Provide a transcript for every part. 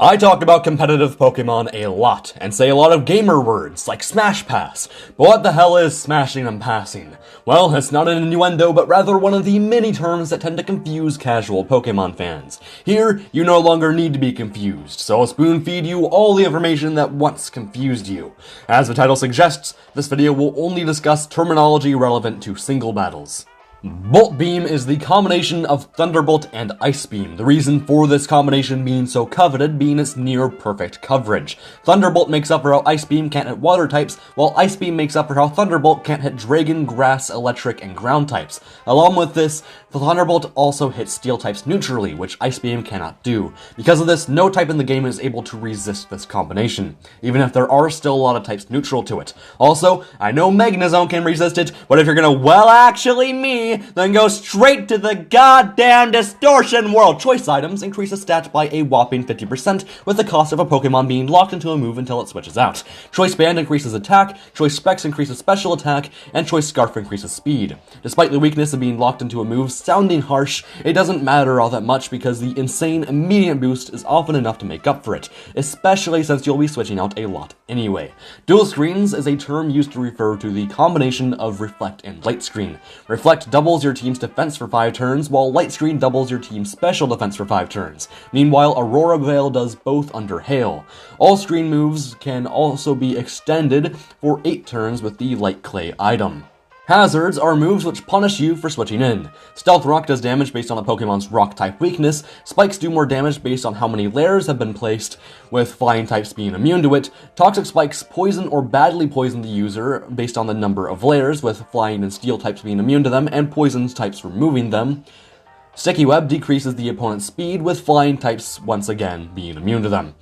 I talk about competitive Pokemon a lot, and say a lot of gamer words, like Smash Pass. But what the hell is smashing and passing? Well, it's not an innuendo, but rather one of the many terms that tend to confuse casual Pokemon fans. Here, you no longer need to be confused, so I'll spoon feed you all the information that once confused you. As the title suggests, this video will only discuss terminology relevant to single battles. Volt Beam is the combination of Thunderbolt and Ice Beam, the reason for this combination being so coveted being its near-perfect coverage. Thunderbolt makes up for how Ice Beam can't hit water types, while Ice Beam makes up for how Thunderbolt can't hit Dragon, Grass, Electric, and Ground types. Along with this, the Thunderbolt also hits Steel types neutrally, which Ice Beam cannot do. Because of this, no type in the game is able to resist this combination, even if there are still a lot of types neutral to it. Also, I know Magnezone can resist it, but if you're gonna then go straight to the goddamn Distortion World. Choice items increase a stat by a whopping 50%, with the cost of a Pokemon being locked into a move until it switches out. Choice Band increases attack, Choice Specs increases special attack, and Choice Scarf increases speed. Despite the weakness of being locked into a move sounding harsh, it doesn't matter all that much because the insane immediate boost is often enough to make up for it, especially since you'll be switching out a lot anyway. Dual Screens is a term used to refer to the combination of Reflect and Light Screen. Reflect doubles your team's defense for 5 turns, while Light Screen doubles your team's special defense for 5 turns. Meanwhile, Aurora Veil does both under Hail. All screen moves can also be extended for 8 turns with the Light Clay item. Hazards are moves which punish you for switching in. Stealth Rock does damage based on a Pokemon's Rock-type weakness, Spikes do more damage based on how many layers have been placed, with Flying types being immune to it. Toxic Spikes poison or badly poison the user based on the number of layers, with Flying and Steel types being immune to them, and Poison types removing them. Sticky Web decreases the opponent's speed, with Flying types once again being immune to them.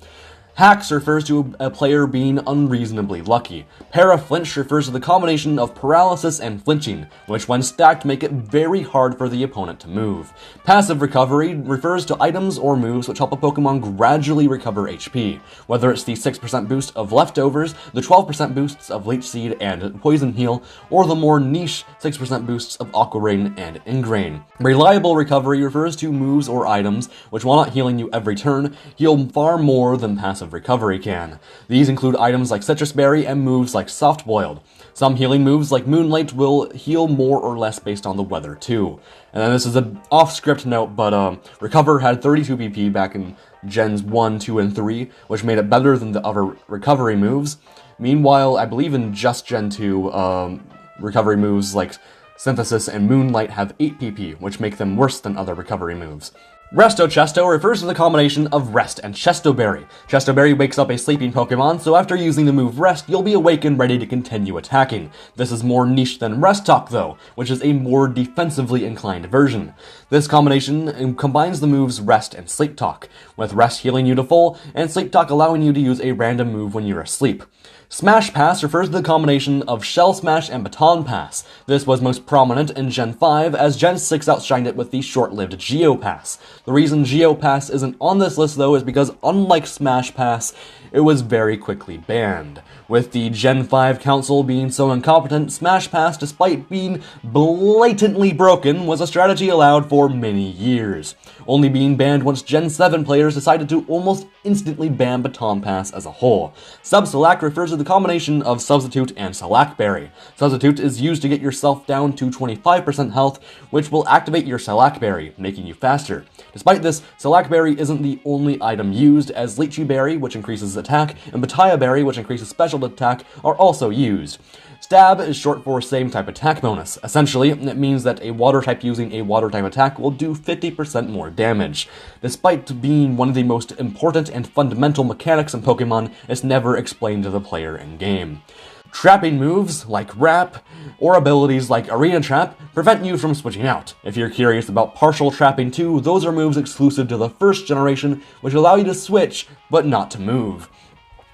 Hacks refers to a player being unreasonably lucky. Para-Flinch refers to the combination of paralysis and flinching, which when stacked make it very hard for the opponent to move. Passive Recovery refers to items or moves which help a Pokemon gradually recover HP, whether it's the 6% boost of Leftovers, the 12% boosts of Leech Seed and Poison Heal, or the more niche 6% boosts of Aqua Rain and Ingrain. Reliable Recovery refers to moves or items which, while not healing you every turn, heal far more than passive recovery can. These include items like Citrus Berry and moves like Soft Boiled. Some healing moves like Moonlight will heal more or less based on the weather too. And then this is an off-script note, but Recover had 32 PP back in Gens 1, 2, and 3, which made it better than the other recovery moves. Meanwhile, I believe in just Gen 2, recovery moves like Synthesis and Moonlight have 8 PP, which make them worse than other recovery moves. Resto Chesto refers to the combination of Rest and Chesto Berry. Chesto Berry wakes up a sleeping Pokemon, so after using the move Rest, you'll be awake and ready to continue attacking. This is more niche than Rest Talk though, which is a more defensively inclined version. This combination combines the moves Rest and Sleep Talk, with Rest healing you to full, and Sleep Talk allowing you to use a random move when you're asleep. Smash Pass refers to the combination of Shell Smash and Baton Pass. This was most prominent in Gen 5, as Gen 6 outshined it with the short-lived Geo Pass. The reason Geo Pass isn't on this list though is because, unlike Smash Pass, it was very quickly banned. With the Gen 5 Council being so incompetent, Smash Pass, despite being blatantly broken, was a strategy allowed for many years, only being banned once Gen 7 players decided to almost instantly ban Baton Pass as a whole. Sub-Select refers to the combination of Substitute and Salac Berry. Substitute is used to get yourself down to 25% health, which will activate your Salac Berry, making you faster. Despite this, Salac Berry isn't the only item used, as Lychee Berry, which increases attack, and Bataya Berry, which increases special attack, are also used. Stab is short for same type attack bonus. Essentially, it means that a water type using a water type attack will do 50% more damage. Despite being one of the most important and fundamental mechanics in Pokemon, it's never explained to the player in game. Trapping moves, like Wrap, or abilities like Arena Trap, prevent you from switching out. If you're curious about partial trapping too, those are moves exclusive to the first generation, which allow you to switch, but not to move.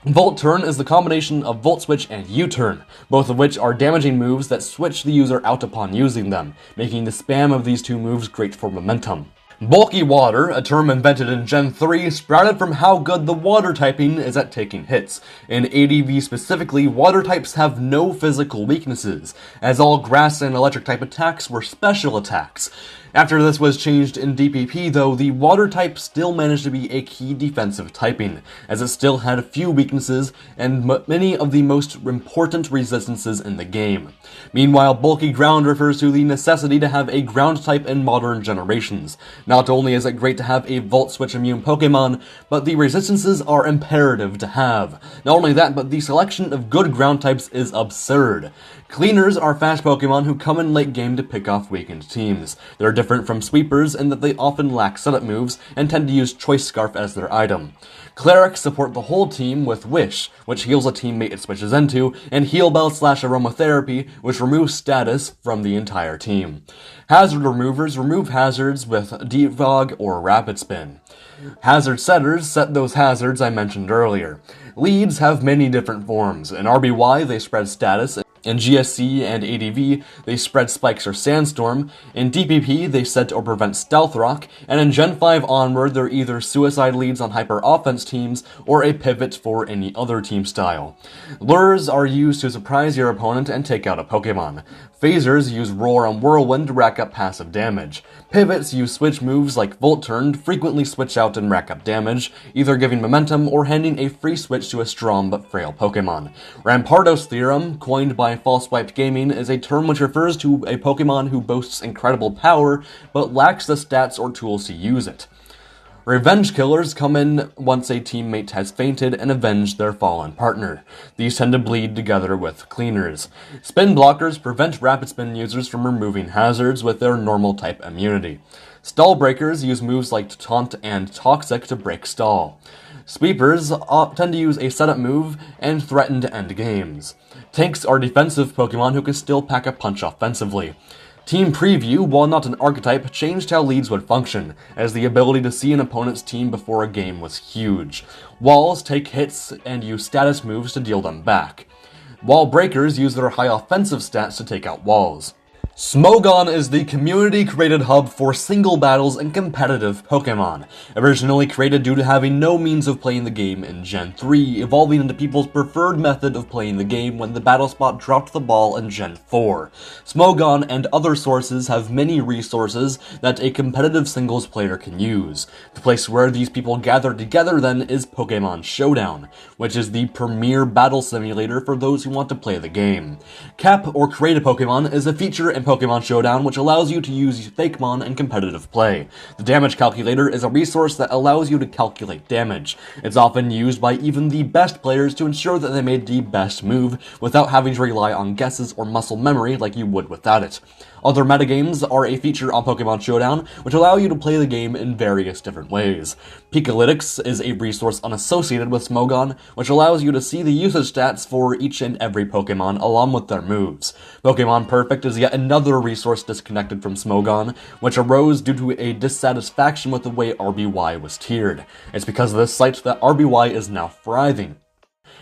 Volt Turn is the combination of Volt Switch and U-Turn, both of which are damaging moves that switch the user out upon using them, making the spam of these two moves great for momentum. Bulky Water, a term invented in Gen 3, sprouted from how good the water typing is at taking hits. In ADV specifically, water types have no physical weaknesses, as all grass and electric type attacks were special attacks. After this was changed in DPP though, the water type still managed to be a key defensive typing, as it still had a few weaknesses and many of the most important resistances in the game. Meanwhile, bulky ground refers to the necessity to have a ground type in modern generations. Not only is it great to have a Volt Switch immune Pokemon, but the resistances are imperative to have. Not only that, but the selection of good ground types is absurd. Cleaners are fast Pokemon who come in late game to pick off weakened teams. They're different from Sweepers in that they often lack setup moves and tend to use Choice Scarf as their item. Clerics support the whole team with Wish, which heals a teammate it switches into, and Heal Bell / Aromatherapy, which removes status from the entire team. Hazard removers remove hazards with Defog or Rapid Spin. Hazard setters set those hazards I mentioned earlier. Leads have many different forms. In RBY, they spread status. In GSC and ADV, they spread Spikes or Sandstorm. In DPP, they set or prevent Stealth Rock. And in Gen 5 onward, they're either suicide leads on hyper offense teams or a pivot for any other team style. Lures are used to surprise your opponent and take out a Pokemon. Phasers use Roar and Whirlwind to rack up passive damage. Pivots use switch moves like Volt Turn to frequently switch out and rack up damage, either giving momentum or handing a free switch to a strong but frail Pokemon. Rampardos Theorem, coined by False Swiped Gaming, is a term which refers to a Pokemon who boasts incredible power but lacks the stats or tools to use it. Revenge Killers come in once a teammate has fainted and avenge their fallen partner. These tend to bleed together with Cleaners. Spin Blockers prevent Rapid Spin users from removing hazards with their normal type immunity. Stall Breakers use moves like Taunt and Toxic to break stall. Sweepers tend to use a setup move and threaten to end games. Tanks are defensive Pokemon who can still pack a punch offensively. Team Preview, while not an archetype, changed how leads would function, as the ability to see an opponent's team before a game was huge. Walls take hits and use status moves to deal them back. Wall Breakers use their high offensive stats to take out walls. Smogon is the community-created hub for single battles and competitive Pokemon. Originally created due to having no means of playing the game in Gen 3, evolving into people's preferred method of playing the game when the battle spot dropped the ball in Gen 4. Smogon and other sources have many resources that a competitive singles player can use. The place where these people gather together then is Pokémon Showdown, which is the premier battle simulator for those who want to play the game. Cap, or Create a Pokemon, is a feature in Pokémon Showdown which allows you to use Fakemon in competitive play. The damage calculator is a resource that allows you to calculate damage. It's often used by even the best players to ensure that they made the best move without having to rely on guesses or muscle memory like you would without it. Other metagames are a feature on Pokémon Showdown, which allow you to play the game in various different ways. Pikalytics is a resource unassociated with Smogon, which allows you to see the usage stats for each and every Pokémon along with their moves. Pokemon Perfect is yet another resource disconnected from Smogon, which arose due to a dissatisfaction with the way RBY was tiered. It's because of this site that RBY is now thriving.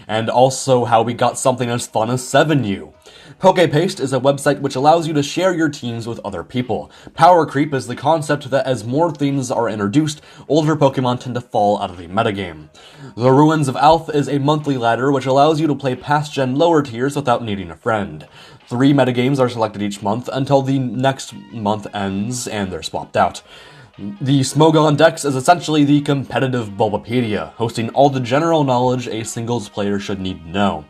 And also how we got something as fun as 7U. PokePaste is a website which allows you to share your teams with other people. Power creep is the concept that as more things are introduced, older Pokemon tend to fall out of the metagame. The Ruins of Alph is a monthly ladder which allows you to play past-gen lower tiers without needing a friend. 3 metagames are selected each month until the next month ends and they're swapped out. The Smogon Dex is essentially the competitive Bulbapedia, hosting all the general knowledge a singles player should need to know.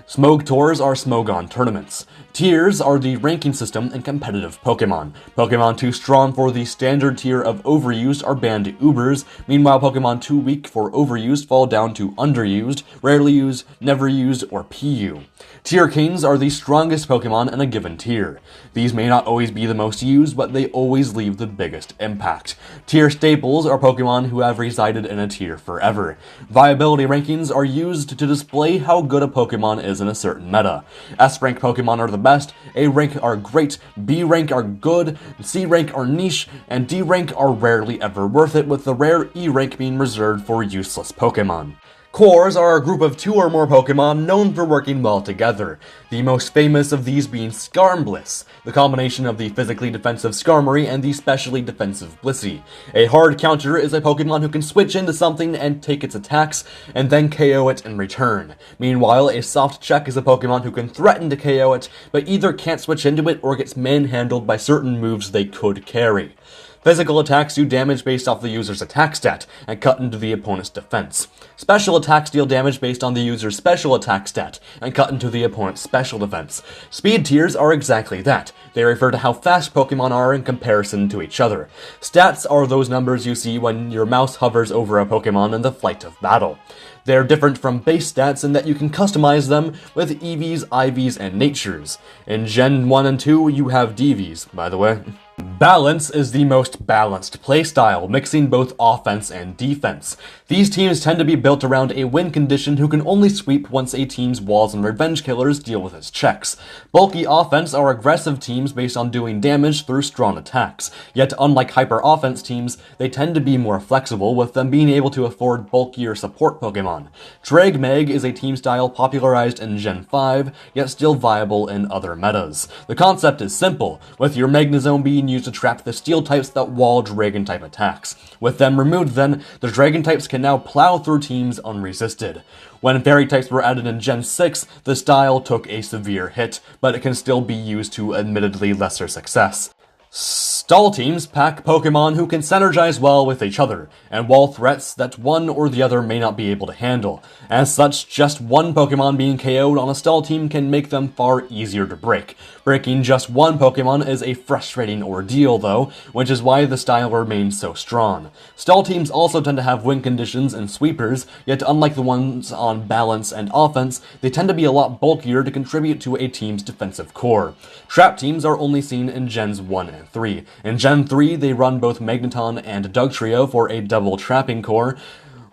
Smog Tours are Smogon tournaments. Tiers are the ranking system in competitive Pokemon. Pokemon too strong for the standard tier of overused are banned to Ubers, meanwhile Pokemon too weak for overused fall down to underused, rarely used, never used, or PU. Tier Kings are the strongest Pokemon in a given tier. These may not always be the most used, but they always leave the biggest impact. Tier Staples are Pokemon who have resided in a tier forever. Viability rankings are used to display how good a Pokemon is in a certain meta. S rank Pokemon are the best, A rank are great, B rank are good, C rank are niche, and D rank are rarely ever worth it, with the rare E rank being reserved for useless Pokemon. Cores are a group of 2 or more Pokemon known for working well together, the most famous of these being Skarmbliss, the combination of the physically defensive Skarmory and the specially defensive Blissey. A hard counter is a Pokemon who can switch into something and take its attacks, and then KO it in return. Meanwhile, a soft check is a Pokemon who can threaten to KO it, but either can't switch into it or gets manhandled by certain moves they could carry. Physical attacks do damage based off the user's attack stat, and cut into the opponent's defense. Special attacks deal damage based on the user's special attack stat, and cut into the opponent's special defense. Speed tiers are exactly that. They refer to how fast Pokemon are in comparison to each other. Stats are those numbers you see when your mouse hovers over a Pokemon in the flight of battle. They're different from base stats in that you can customize them with EVs, IVs, and Natures. In Gen 1 and 2, you have DVs, by the way. Balance is the most balanced playstyle, mixing both offense and defense. These teams tend to be built around a win condition who can only sweep once a team's walls and revenge killers deal with its checks. Bulky offense are aggressive teams based on doing damage through strong attacks, yet unlike hyper offense teams, they tend to be more flexible, with them being able to afford bulkier support Pokemon. Dragmag is a team style popularized in Gen 5, yet still viable in other metas. The concept is simple, with your Magnezone being used to trap the steel types that wall dragon type attacks. With them removed then, the dragon types can now plow through teams unresisted. When fairy types were added in Gen 6, the style took a severe hit, but it can still be used to admittedly lesser success. Stall teams pack Pokemon who can synergize well with each other, and wall threats that one or the other may not be able to handle. As such, just one Pokemon being KO'd on a stall team can make them far easier to break. Breaking just one Pokemon is a frustrating ordeal though, which is why the style remains so strong. Stall teams also tend to have win conditions and sweepers, yet unlike the ones on balance and offense, they tend to be a lot bulkier to contribute to a team's defensive core. Trap teams are only seen in Gens 1 and 3. In Gen 3, they run both Magneton and Dugtrio for a double trapping core,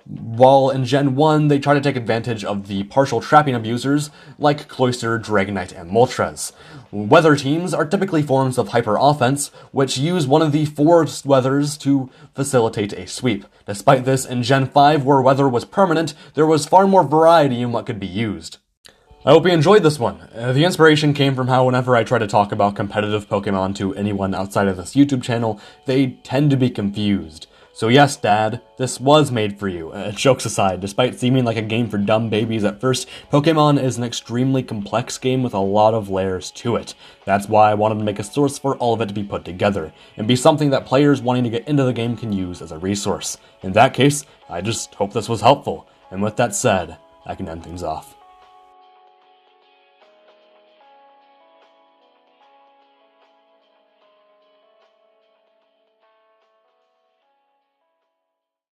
while in Gen 1, they try to take advantage of the partial trapping abusers like Cloyster, Dragonite, and Moltres. Weather teams are typically forms of hyper offense, which use one of the 4 weathers to facilitate a sweep. Despite this, in Gen 5, where weather was permanent, there was far more variety in what could be used. I hope you enjoyed this one. The inspiration came from how whenever I try to talk about competitive Pokemon to anyone outside of this YouTube channel, they tend to be confused. So yes, Dad, this was made for you. Jokes aside, despite seeming like a game for dumb babies at first, Pokémon is an extremely complex game with a lot of layers to it. That's why I wanted to make a source for all of it to be put together, and be something that players wanting to get into the game can use as a resource. In that case, I just hope this was helpful, and with that said, I can end things off.